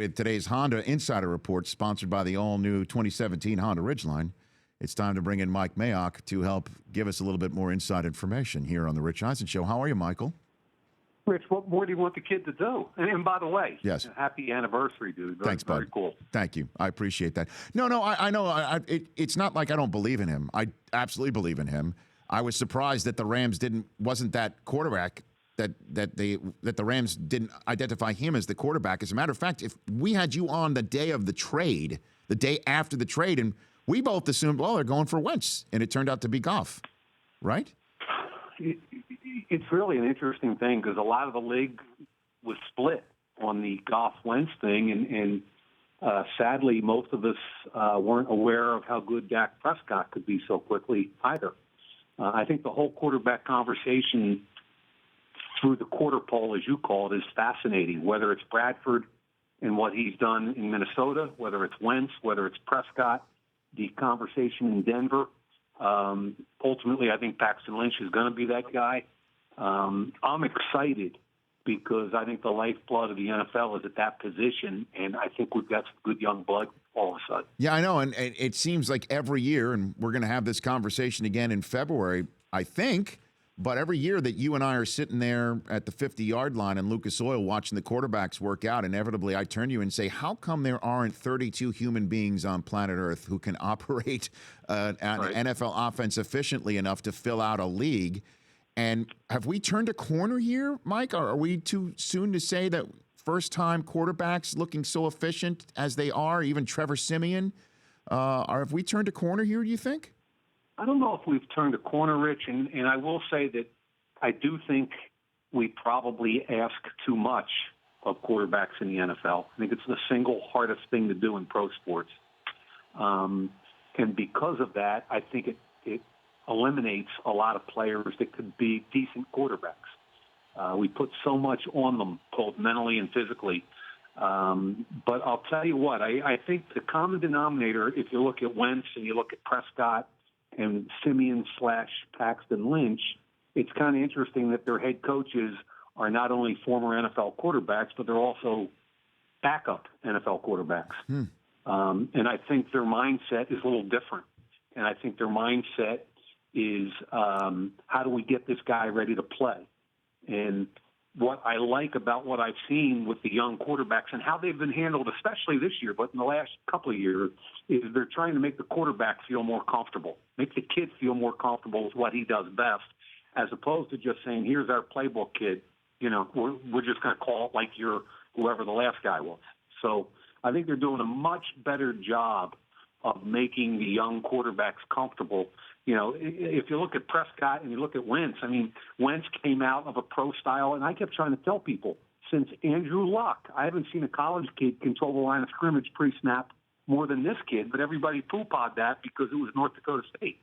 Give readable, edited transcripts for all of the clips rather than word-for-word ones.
with today's Honda Insider Report, sponsored by the all-new 2017 Honda Ridgeline. It's time to bring in Mike Mayock to help give us a little bit more inside information here on the Rich Eisen Show. How are you, Michael? Rich, what more do you want the kid to do? And by the way, yes, happy anniversary, dude. Thanks, bud. Very cool. Thank you. I appreciate that. No, I know. It's not like I don't believe in him. I absolutely believe in him. I was surprised that the Rams wasn't that quarterback that the Rams didn't identify him as the quarterback. As a matter of fact, if we had you on the day of the trade, the day after the trade, and we both assumed, well, they're going for Wentz, and it turned out to be Goff, right? It's really an interesting thing because a lot of the league was split on the Goff-Wentz thing, and sadly, most of us weren't aware of how good Dak Prescott could be so quickly either. I think the whole quarterback conversation through the quarter poll, as you call it, is fascinating, whether it's Bradford and what he's done in Minnesota, whether it's Wentz, whether it's Prescott, the conversation in Denver. Ultimately, I think Paxton Lynch is going to be that guy. I'm excited because I think the lifeblood of the NFL is at that position, and I think we've got some good young blood all of a sudden. Yeah, I know, and it seems like every year, and we're going to have this conversation again in February, I think, but every year that you and I are sitting there at the 50-yard line in Lucas Oil watching the quarterbacks work out, inevitably I turn to you and say, how come there aren't 32 human beings on planet Earth who can operate an NFL offense efficiently enough to fill out a league? And have we turned a corner here, Mike? Are we too soon to say that first-time quarterbacks looking so efficient as they are, even Trevor Siemian, have we turned a corner here, do you think? I don't know if we've turned a corner, Rich, and I will say that I do think we probably ask too much of quarterbacks in the NFL. I think it's the single hardest thing to do in pro sports. And because of that, I think it eliminates a lot of players that could be decent quarterbacks. We put so much on them, both mentally and physically. But I'll tell you what, I think the common denominator, if you look at Wentz and you look at Prescott and Siemian/Paxton Lynch, it's kind of interesting that their head coaches are not only former NFL quarterbacks, but they're also backup NFL quarterbacks. And I think their mindset is a little different. And I think their mindset is how do we get this guy ready to play? And what I like about what I've seen with the young quarterbacks and how they've been handled, especially this year, but in the last couple of years, is they're trying to make the quarterback feel more comfortable, make the kid feel more comfortable with what he does best, as opposed to just saying, here's our playbook, kid. You know, we're just going to call it like you're whoever the last guy was. So I think they're doing a much better job of making the young quarterbacks comfortable. You know, if you look at Prescott and you look at Wentz, I mean, Wentz came out of a pro style, and I kept trying to tell people, since Andrew Luck, I haven't seen a college kid control the line of scrimmage pre-snap more than this kid, but everybody poo-pawed that because it was North Dakota State.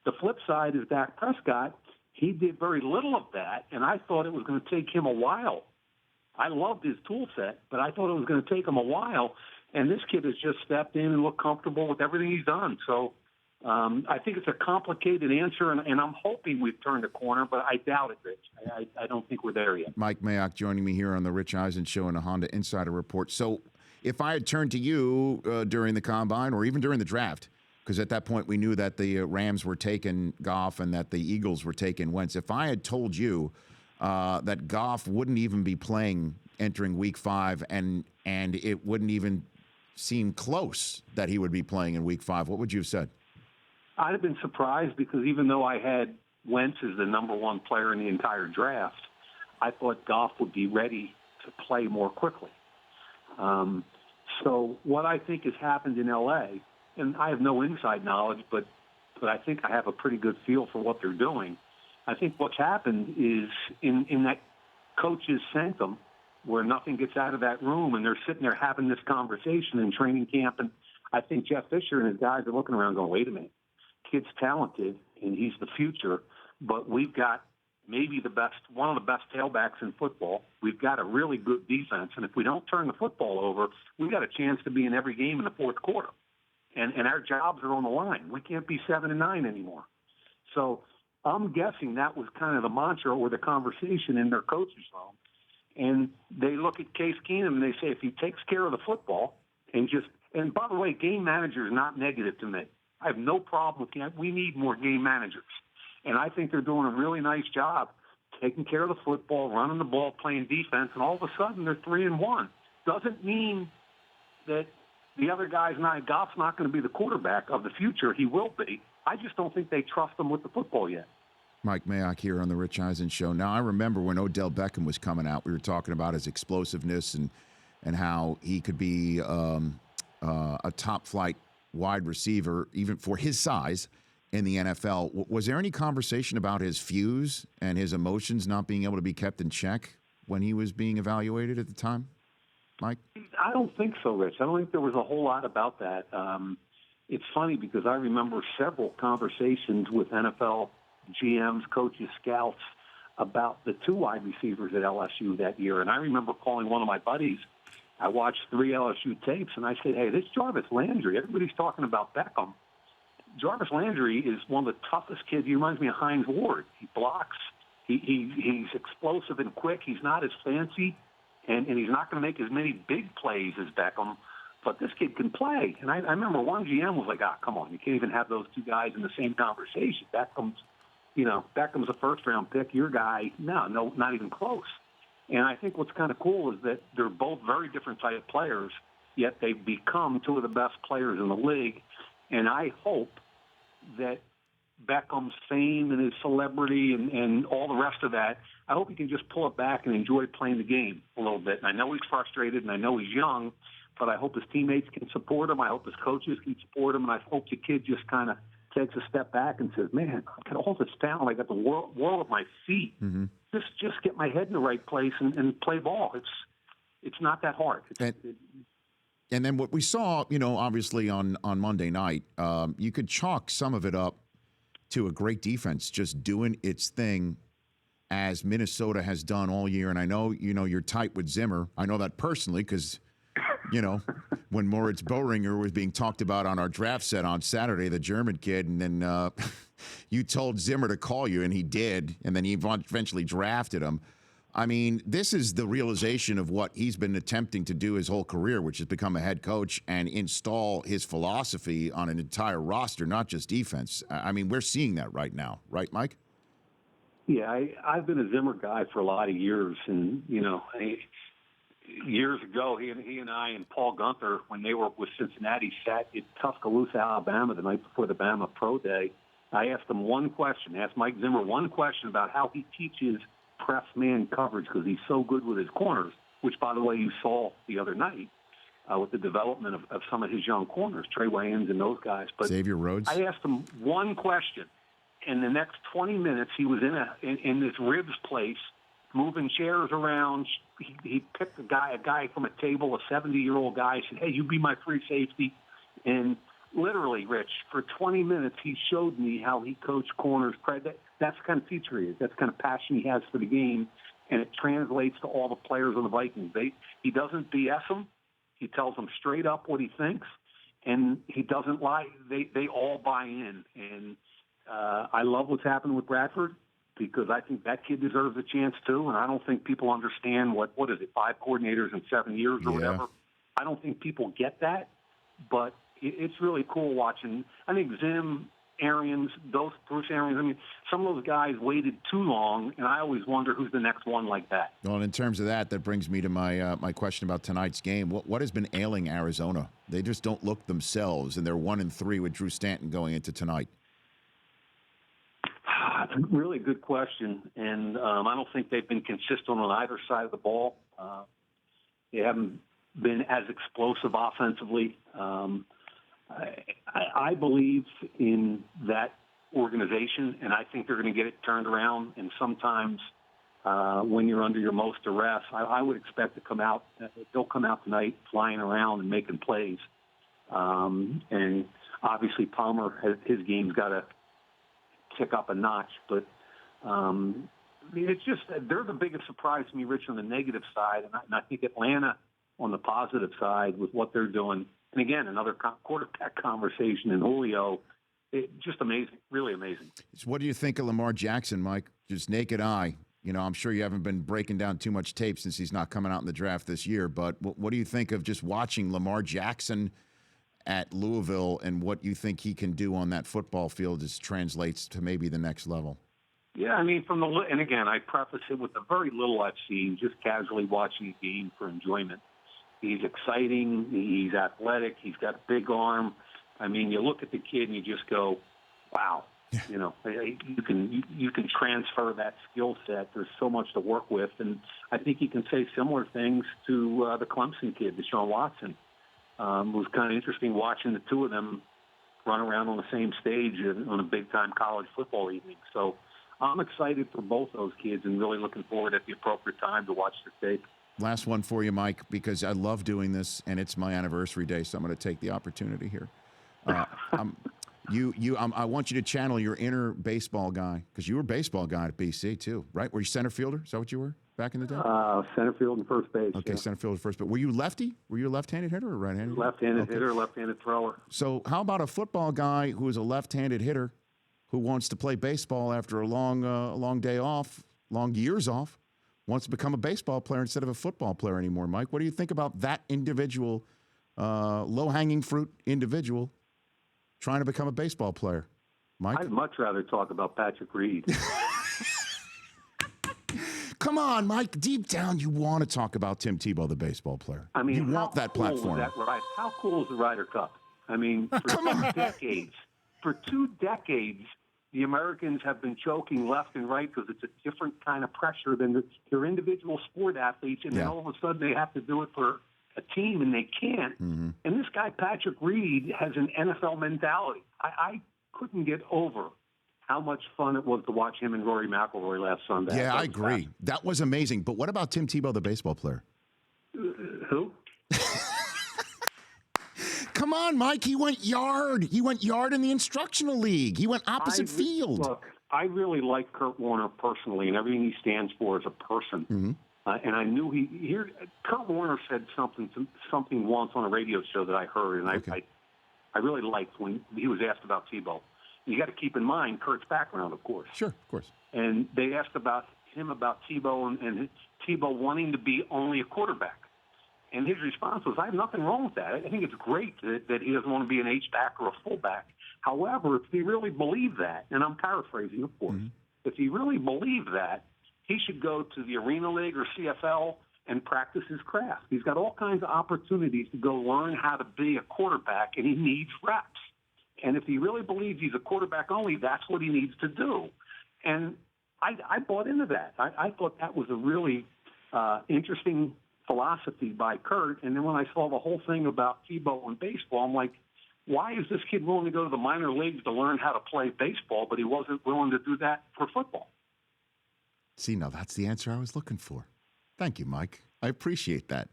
The flip side is Dak Prescott. He did very little of that, and I thought it was going to take him a while. I loved his tool set, but I thought it was going to take him a while, and this kid has just stepped in and looked comfortable with everything he's done. So I think it's a complicated answer, and I'm hoping we've turned a corner, but I doubt it, Rich. I don't think we're there yet. Mike Mayock joining me here on the Rich Eisen Show and a Honda Insider Report. So if I had turned to you during the Combine or even during the draft, because at that point we knew that the Rams were taking Goff and that the Eagles were taking Wentz, if I had told you that Goff wouldn't even be playing entering Week 5 and it wouldn't even seem close that he would be playing in Week 5, what would you have said? I'd have been surprised because even though I had Wentz as the number one player in the entire draft, I thought Goff would be ready to play more quickly. So what I think has happened in L.A., and I have no inside knowledge, but I think I have a pretty good feel for what they're doing. I think what's happened is in that coach's sanctum where nothing gets out of that room and they're sitting there having this conversation in training camp, and I think Jeff Fisher and his guys are looking around going, wait a minute. Kid's talented, and he's the future, but we've got maybe one of the best tailbacks in football. We've got a really good defense, and if we don't turn the football over, we've got a chance to be in every game in the fourth quarter. And our jobs are on the line. We can't be 7-9 anymore. So I'm guessing that was kind of the mantra or the conversation in their coach's room. And they look at Case Keenum and they say, if he takes care of the football and by the way, game manager is not negative to me. I have no problem with that. We need more game managers. And I think they're doing a really nice job taking care of the football, running the ball, playing defense, and all of a sudden they're 3-1. Doesn't mean that the other guy's not, Goff's not going to be the quarterback of the future. He will be. I just don't think they trust him with the football yet. Mike Mayock here on the Rich Eisen Show. Now, I remember when Odell Beckham was coming out, we were talking about his explosiveness and how he could be a top-flight wide receiver, even for his size, in the NFL. Was there any conversation about his fuse and his emotions not being able to be kept in check when he was being evaluated at the time, Mike? I don't think so, Rich. I don't think there was a whole lot about that. It's funny because I remember several conversations with NFL GMs, coaches, scouts about the two wide receivers at LSU that year. And I remember calling one of my buddies. I watched 3 LSU tapes, and I said, hey, this Jarvis Landry, everybody's talking about Beckham. Jarvis Landry is one of the toughest kids. He reminds me of Hines Ward. He blocks. He's explosive and quick. He's not as fancy, and he's not going to make as many big plays as Beckham. But this kid can play. And I remember one GM was like, come on, you can't even have those two guys in the same conversation. Beckham's a first-round pick. Your guy, no, not even close. And I think what's kind of cool is that they're both very different type of players, yet they've become two of the best players in the league. And I hope that Beckham's fame and his celebrity and all the rest of that, I hope he can just pull it back and enjoy playing the game a little bit. And I know he's frustrated, and I know he's young, but I hope his teammates can support him. I hope his coaches can support him, and I hope the kid just kind of takes a step back and says, man, I got all this talent. I got the world at my feet. Mm-hmm. Just get my head in the right place and play ball. It's not that hard. And then what we saw, obviously on Monday night, you could chalk some of it up to a great defense just doing its thing as Minnesota has done all year. And I know, you're tight with Zimmer. I know that personally because, when Moritz Boehringer was being talked about on our draft set on Saturday, the German kid, and then you told Zimmer to call you, and he did, and then he eventually drafted him. I mean, this is the realization of what he's been attempting to do his whole career, which is become a head coach and install his philosophy on an entire roster, not just defense. I mean, we're seeing that right now. Right, Mike? Yeah, I've been a Zimmer guy for a lot of years. And, years ago, he and I and Paul Gunther, when they were with Cincinnati, sat in Tuscaloosa, Alabama, the night before the Bama Pro Day. I asked him asked Mike Zimmer one question about how he teaches press man coverage because he's so good with his corners, which, by the way, you saw the other night with the development of some of his young corners, Trey Wayans and those guys. But Xavier Rhodes. I asked him one question. In the next 20 minutes, he was in this ribs place, moving chairs around. He picked a guy from a table, a 70-year-old guy, said, hey, you be my free safety. And literally, Rich, for 20 minutes, he showed me how he coached corners. That's the kind of teacher he is. That's the kind of passion he has for the game, and it translates to all the players on the Vikings. He doesn't BS them. He tells them straight up what he thinks, and he doesn't lie. They all buy in. And I love what's happening with Bradford because I think that kid deserves a chance too, and I don't think people understand what is it, 5 coordinators in 7 years or whatever. I don't think people get that, but it's really cool watching. I think Zim, Arians, Bruce Arians, I mean, some of those guys waited too long, and I always wonder who's the next one like that. Well, in terms of that brings me to my question about tonight's game. What has been ailing Arizona? They just don't look themselves, and they're 1-3 with Drew Stanton going into tonight. It's a really good question, and I don't think they've been consistent on either side of the ball. They haven't been as explosive offensively. I believe in that organization, and I think they're going to get it turned around. And sometimes when you're under your most duress, I would expect to come out. They'll come out tonight flying around and making plays. And obviously Palmer, his game's got to kick up a notch. But it's just they're the biggest surprise to me, Rich, on the negative side. And I think Atlanta on the positive side with what they're doing. And again, another quarterback conversation in Julio. Just amazing, really amazing. So what do you think of Lamar Jackson, Mike? Just naked eye. You know, I'm sure you haven't been breaking down too much tape since he's not coming out in the draft this year. But what do you think of just watching Lamar Jackson at Louisville and what you think he can do on that football field as translates to maybe the next level? Yeah, I mean, and again, I preface it with the very little I've seen, just casually watching the game for enjoyment. He's exciting. He's athletic. He's got a big arm. I mean, you look at the kid and you just go, wow. You know, you can transfer that skill set. There's so much to work with, and I think you can say similar things to the Clemson kid, Deshaun Watson. It was kind of interesting watching the two of them run around on the same stage on a big-time college football evening. So I'm excited for both those kids and really looking forward at the appropriate time to watch the tape. Last one for you, Mike, because I love doing this, and it's my anniversary day, so I'm going to take the opportunity here. I want you to channel your inner baseball guy, because you were a baseball guy at BC too, right? Were you center fielder? Is that what you were back in the day? Center field and first base. Okay, yeah. Center field and first base. Were you lefty? Were you a left-handed hitter or right-handed? Left-handed hitter, left-handed thrower. So how about a football guy who is a left-handed hitter who wants to play baseball after a long day off, long years off, wants to become a baseball player instead of a football player anymore? Mike, what do you think about that individual, low-hanging fruit individual trying to become a baseball player? Mike? I'd much rather talk about Patrick Reed. Come on, Mike. Deep down, you want to talk about Tim Tebow, the baseball player. I mean, you want that cool platform. How cool is the Ryder Cup? I mean, for 2 decades, the Americans have been choking left and right because it's a different kind of pressure than their individual sport athletes, and then all of a sudden they have to do it for a team, and they can't. Mm-hmm. And this guy, Patrick Reed, has an NFL mentality. I couldn't get over how much fun it was to watch him and Rory McIlroy last Sunday. Yeah, I agree. That was amazing. But what about Tim Tebow, the baseball player? Who? Come on, Mike. He went yard. He went yard in the instructional league. He went opposite field. Look, I really like Kurt Warner personally and everything he stands for as a person. Mm-hmm. And I knew Kurt Warner said something once on a radio show that I heard, and I really liked when he was asked about Tebow. You got to keep in mind Kurt's background, of course. Sure, of course. And they asked about Tebow and Tebow wanting to be only a quarterback. And his response was, I have nothing wrong with that. I think it's great that he doesn't want to be an H-back or a fullback. However, if he really believed that, and I'm paraphrasing, of course, if he really believed that, he should go to the Arena League or CFL and practice his craft. He's got all kinds of opportunities to go learn how to be a quarterback, and he needs reps. And if he really believes he's a quarterback only, that's what he needs to do. And I bought into that. I thought that was a really interesting philosophy by Kurt. And then when I saw the whole thing about Tebow and baseball, I'm like, why is this kid willing to go to the minor leagues to learn how to play baseball, but he wasn't willing to do that for football? See, now that's the answer I was looking for. Thank you, Mike. I appreciate that.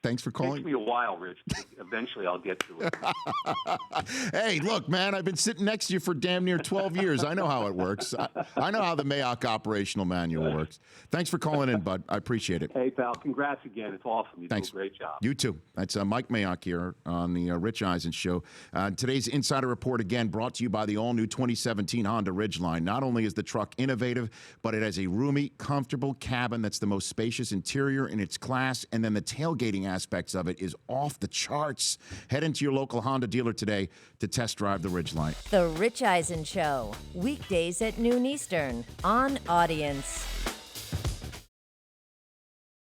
Thanks for calling. It takes me a while, Rich. Eventually, I'll get to it. Hey, look, man, I've been sitting next to you for damn near 12 years. I know how it works. I know how the Mayock operational manual works. Thanks for calling in, bud. I appreciate it. Hey, pal, congrats again. It's awesome. You do a great job. You too. That's Mike Mayock here on the Rich Eisen Show. Today's Insider Report, again, brought to you by the all-new 2017 Honda Ridgeline. Not only is the truck innovative, but it has a roomy, comfortable cabin that's the most spacious interior in its class, and then the tailgating aspects of it is off the charts. Head into your local Honda dealer today to test drive the Ridgeline. The Rich Eisen Show, weekdays at noon Eastern on Audience.